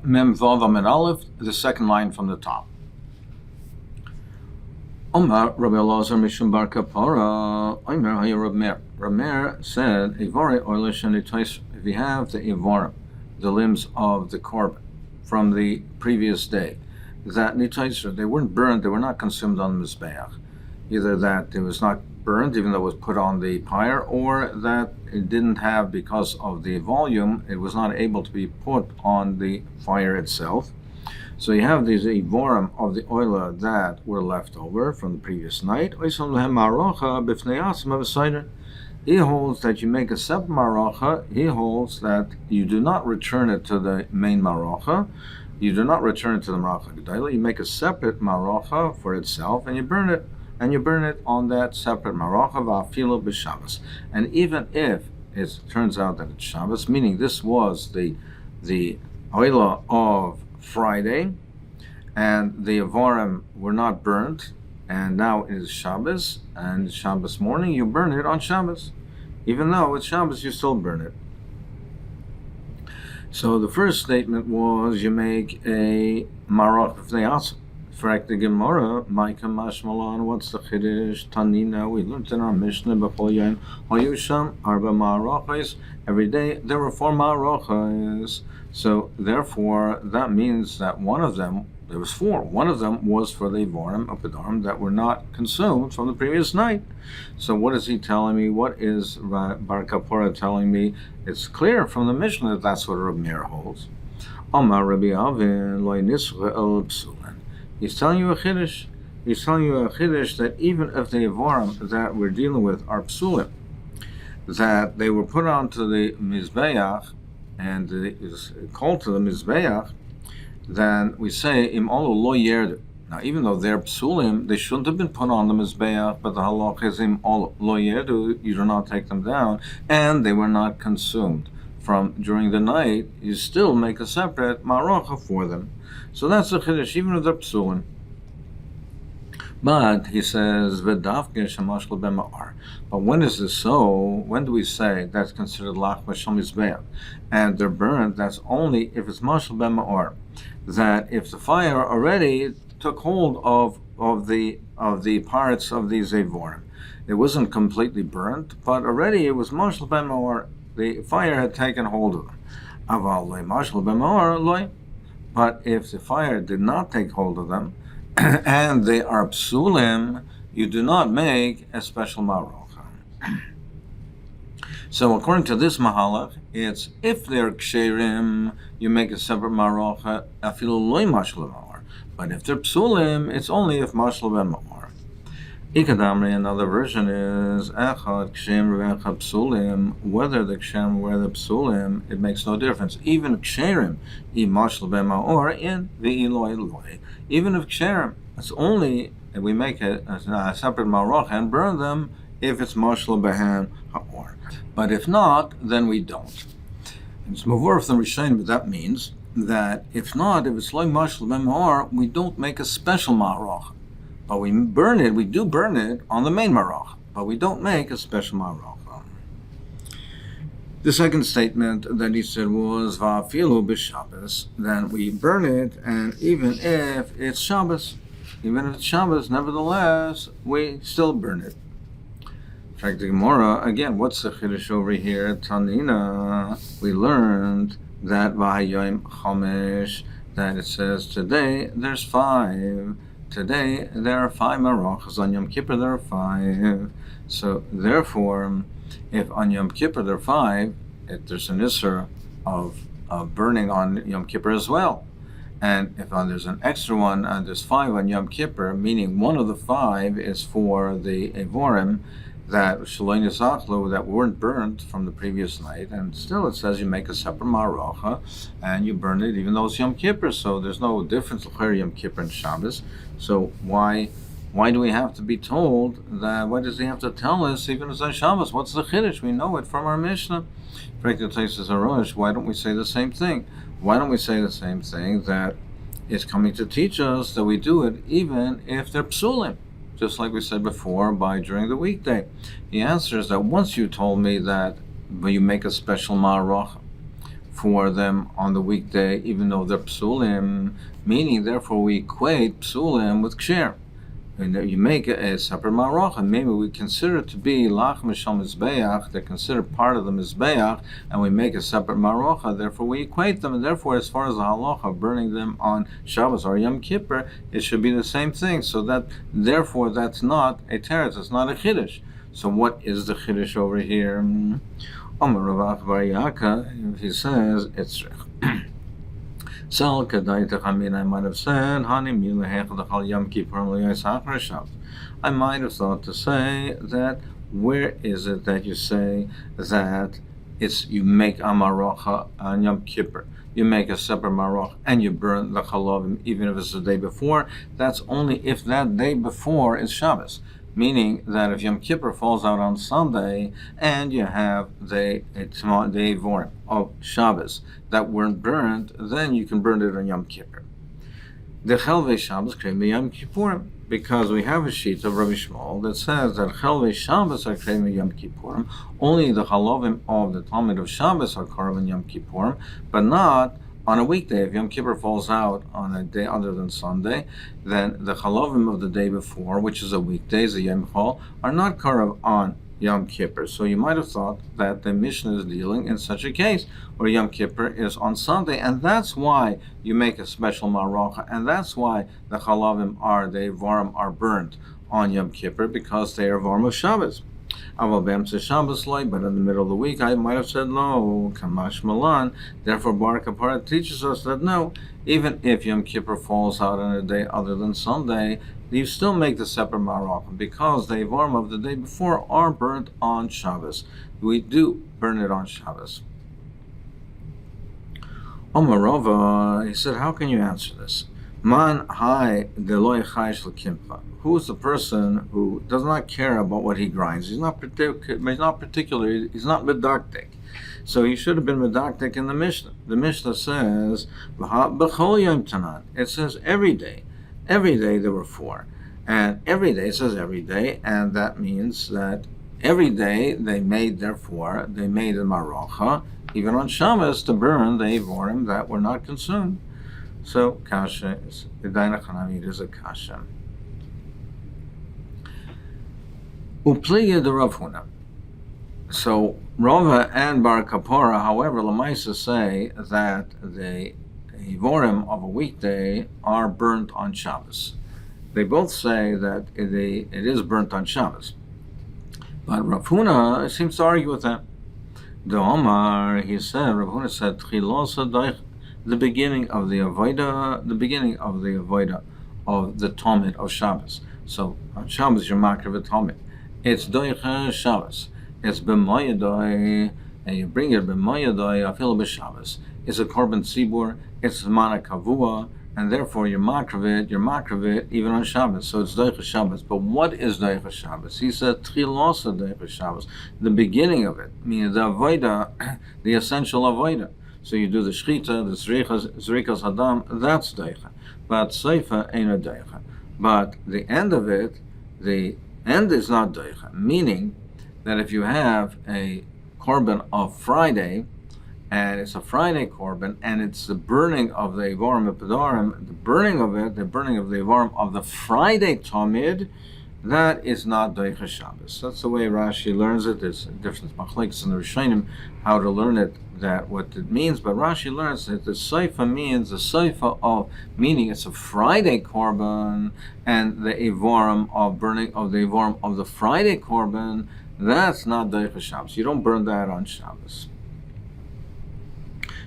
Mem Vav Amud Aleph, the second line from the top. Omar Rabbi Elazar Mishum Bar Kapara Omer Hayu Rab Meir. Rab Meir said, Ivare Oilish and Itois, if you have the Ivarim, the limbs of the korban from the previous day, that Nitois, they weren't burned, they were not consumed on the Mizbeach. Either that it was not burned, even though it was put on the pyre, or that it didn't have, because of the volume, it was not able to be put on the fire itself. So you have these ivorim of the oila that were left over from the previous night. He holds that you make a separate marocha. He holds that you do not return it to the main marocha. You do not return it to the marocha gedayla. You make a separate marocha for itself, and you burn it. And you burn it on that separate marocha va'afilo b'Shabbos. And even if it turns out that it's Shabbos, meaning this was the oila of Friday, and the Avorim were not burnt, and now it is Shabbos, and Shabbos morning, you burn it on Shabbos. Even though it's Shabbos, you still burn it. So the first statement was you make a marach v'ne'asim. Frak the Gemara, Maika Mashmalan, what's the Chiddush? Tanina, we learned in our Mishnah, B'chol Yain, Hayusham, Arba Ma'arachos. Every day there were 4 Ma'arachos. So therefore, that means that one of them, there was 4. One of them was for the Ivorim of Pedarim that were not consumed from the previous night. So what is he telling me? What is Bar Kapora telling me? It's clear from the Mishnah that that's what Reb Meir holds. Amar Rabbi Avin, Lo Nisra El Psulan. He's telling you a chiddush. He's telling you a chiddush that even if the Ivorim that we're dealing with are psulim, that they were put onto the Mizbeach, and it is called to the Mizbeach, then we say, Im olu lo yerdu. Now, even though they're psulim, they shouldn't have been put on the Mizbeach, but the halach is Im olu lo yerdu, you do not take them down, and they were not consumed from during the night, you still make a separate marocha for them. So that's the chiddush, even if they're psulim. But he says, "V'dafke shemashkel b'ma'ar." But when is this so? When do we say that's considered lach b'shel mizbeach, and they're burnt? That's only if it's mashkel b'ma'ar. That if the fire already took hold of the parts of these ivorim, it wasn't completely burnt, but already it was mashkel b'ma'ar. The fire had taken hold of them. Aval loy mashkel b'ma'ar loy. But if the fire did not take hold of them, and they are psulim, you do not make a special marocha. So according to this mahalach, it's if they're ksherim, you make a separate marocha, afilu loy mashal b'ma'or. But if they're psulim, it's only if mashal b'ma'or. Ikadamri, another version is echad kshem v'echad psulim. Whether the kshem or the psulim, it makes no difference. Even ksherim, i mashal b'ma'or in v'iloi loy. Even if ksherim, it's only if we make a separate maroch and burn them if it's mashal b'han ha'or. But if not, then we don't. It's mavur from Rishonim, but that means that if not, if it's loy mashal b'ma'or, we don't make a special maroch. But we burn it, we do burn it on the main marach, but we don't make a special marach. The second statement that he said was va'afilu b'Shabbos, then we burn it, and even if it's Shabbos, nevertheless, we still burn it. In fact, the Gemara, again, what's the chiddush over here? Tanina, we learned that v'hayoim chomesh, that it says today there's 5. Today there are 5 marachas. On Yom Kippur there are 5. So therefore, if on Yom Kippur there are 5, there's an issur of burning on Yom Kippur as well. And if there's an extra one, and there's 5 on Yom Kippur, meaning one of the 5 is for the Evorim that Shaloi Nisachlu, that weren't burnt from the previous night, and still it says you make a separate maracha and you burn it even though it's Yom Kippur, so there's no difference between Yom Kippur and Shabbos. So why do we have to be told that? Why does he have to tell us even as on Shabbos? What's the chiddush? We know it from our Mishnah. Why don't we say the same thing? Why don't we say the same thing, that it's coming to teach us that we do it even if they're psulim? Just like we said before, during the weekday. He answers that once you told me that you make a special ma'arach for them on the weekday, even though they're psulim, meaning therefore we equate psulim with ksher. And you make a separate marocha, and maybe we consider it to be lach mishal mizbeach, they're considered part of the mizbeach, and we make a separate marocha, therefore we equate them, and therefore as far as the halacha, burning them on Shabbos or Yom Kippur, it should be the same thing, so that, therefore that's not a teretz, it's not a chiddush. So what is the chiddush over here? Omer Rav Bar Yaka, he says, it's Sal Kadaita Chamin, I might have said, Hani Milahechal Yom Kippur Shabbos. I might have thought to say that where is it that you say that it's you make a marocha on Yom Kippur, you make a separate marocha, and you burn the chalovim even if it's the day before? That's only if that day before is Shabbos. Meaning that if Yom Kippur falls out on Sunday and you have the Vorim of Shabbos that weren't burned, then you can burn it on Yom Kippur. The Chelvei Shabbos came to Yom Kippurim, because we have a sheet of Rabbi Shmuel that says that Chelvei Shabbos are came to Yom Kippurim, only the Chalovim of the Talmud of Shabbos are carved in Yom Kippurim, but not on a weekday. If Yom Kippur falls out on a day other than Sunday, then the chalovim of the day before, which is a weekday, the Yom Chol, are not karav on Yom Kippur. So you might have thought that the Mishnah is dealing in such a case where Yom Kippur is on Sunday, and that's why you make a special marocha, and that's why the chalavim the varim are burnt on Yom Kippur, because they are varim of Shabbos. But in the middle of the week, I might have said no, Kamash Malan. Therefore, Bar Kapara teaches us that no, even if Yom Kippur falls out on a day other than Sunday, you still make the separate marocha, because the Ivarim of the day before are burnt on Shabbos. We do burn it on Shabbos. Omarova, he said, how can you answer this? Man hai deloy chaysh l'kimcha. Who is the person who does not care about what he grinds? He's not particular. He's not medaktik. So he should have been medaktik in the Mishnah. The Mishnah says b'chol yom tanan. It says every day. Every day there were four, and every day it says every day, and that means that every day they made a marocha, even on Shabbos, to burn the Ivorim that were not consumed. So kasha is the Daina Chanamid is a kasha. Upliya the Rav Huna. So Rava and Bar Kapora, however, Lamaisa say that the Ivorim of a weekday are burnt on Shabbos. They both say that it is burnt on Shabbos. But Rav Huna seems to argue with them. The Omar, he said, Rav Huna said, the beginning of the avoda of the Talmud of Shabbos. So on Shabbos you're makriv a Talmud. It's doicha Shabbos. It's b'moyadoi, and you bring it b'moyadoi afil b'Shabbos. It's a korban tzibur. It's mana kavua, and therefore you're makriv it even on Shabbos. So it's doicha Shabbos. But what is doicha Shabbos? He said tchilosa doicha Shabbos, the beginning of it, meaning the avoda, the essential avoda. So you do the shchita, the zrikas hadam, that's deicha. But seifa ain't a deicha. But the end of it, the end is not deicha. Meaning that if you have a korban of Friday, and it's a Friday korban, and it's the burning of the Ivarim Epidarim, the burning of the Ivarim of the Friday Talmud, that is not Deicha Shabbos. That's the way Rashi learns it. There's a different machlekes in the Rishonim how to learn it, that what it means, but Rashi learns that the Seifa means the Seifa of, meaning it's a Friday korban, and the Ivarim of burning of the Ivarim of the Friday korban, that's not Deicha Shabbos. You don't burn that on Shabbos.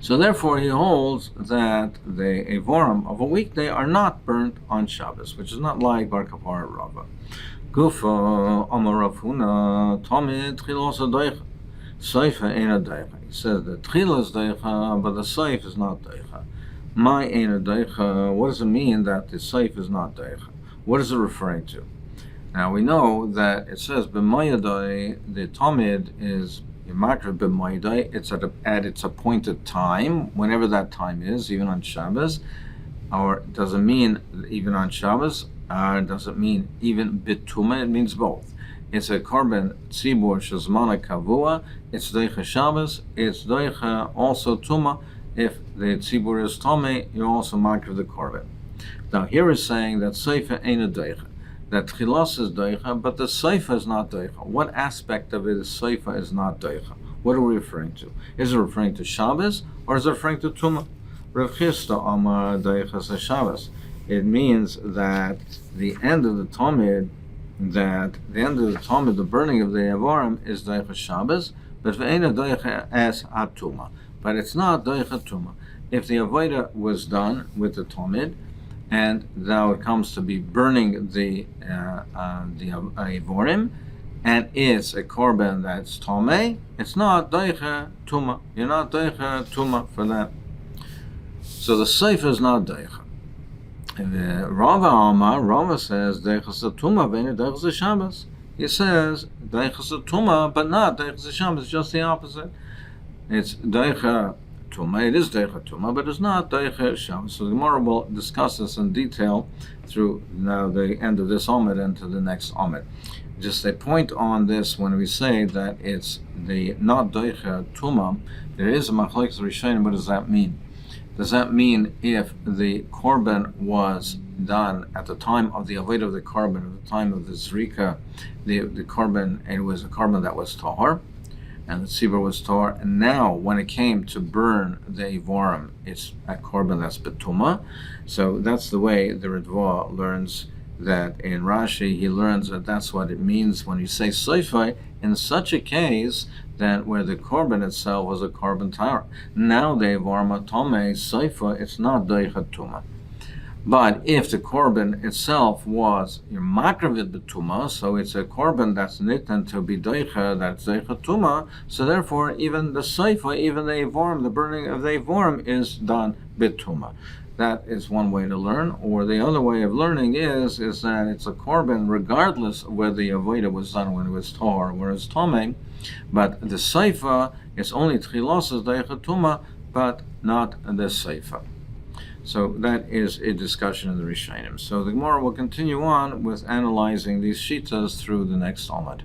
So therefore he holds that the Ivarim of a weekday are not burnt on Shabbos, which is not like Bar Kapara Rava. Gufa Amar Rav Huna Talmud Tchilosa Deicha. Seifa ain't a deicha. He says the tchila is deicha, but the seif is not deicha. My ain't a deicha. What does it mean that the seif is not deicha? What is it referring to? Now we know that it says b'mayadai, the Talmud is Makriv b'mayadai. It's at its appointed time, whenever that time is, even on Shabbos. Or does it mean even on Shabbos? Does it mean even bituma? It means both. it's a korban tzibur shezmana kavua, it's doicha Shabbos, it's doicha also tuma. If the tzibur is tome, you also makriv the korban. Now here is saying that seifa ain't a doicha, that tchilas is doicha, but the seifa is not doicha. What aspect of it is seifa is not doicha? What are we referring to? Is it referring to Shabbos or is it referring to tuma? Rav Chisda Amar doicha Shabbos. It means that the end of the Talmud, the burning of the Avarim is doicha Shabbos, but ve'ena doicha as atuma. But it's not doicha tuma. If the avodah was done with the Talmud, and now it comes to be burning the Avarim, and it's a korban that's tomei, it's not doicha tuma. You're not doicha tuma for that. So the seifa is not doicha. Rava says deichas tuma v'ena deichas Shabbos. He says deichas tuma, but not deichas Shabbos. Just the opposite. It's deicha tuma. It is deicha tuma, but it's not deicha Shabbos. So the Gemara will discuss this in detail through now the end of this Amud and to the next Amud. Just a point on this: when we say that it's the not deicha tuma, there is a machlokes rishonim. What does that mean? Does that mean if the korban was done at the time of the avodah of the korban, at the time of the zrika, the korban, it was a korban that was tahor, and the tzibur was tahor, and now when it came to burn the avarim, it's a korban that's betuma. So that's the way the Ritva learns that in Rashi. He learns that that's what it means when you say seifai, in such a case that where the korban itself was a korban tahor. Now the avarim tomei seifa, it's not doicha tuma. But if the korban itself was your makravit betuma, so it's a korban that's nitten to be doicha, that's doicha tuma, so therefore even the seifa, even the avarim, the burning of the avarim is done betuma. That is one way to learn, or the other way of learning is that it's a korban regardless of whether the avodah was done when it was tahor or it's tomei, but the seifa is only tchilos as deicha tuma, but not the seifa. So that is a discussion in the Rishonim. So the Gemara will continue on with analyzing these shitas through the next Amud.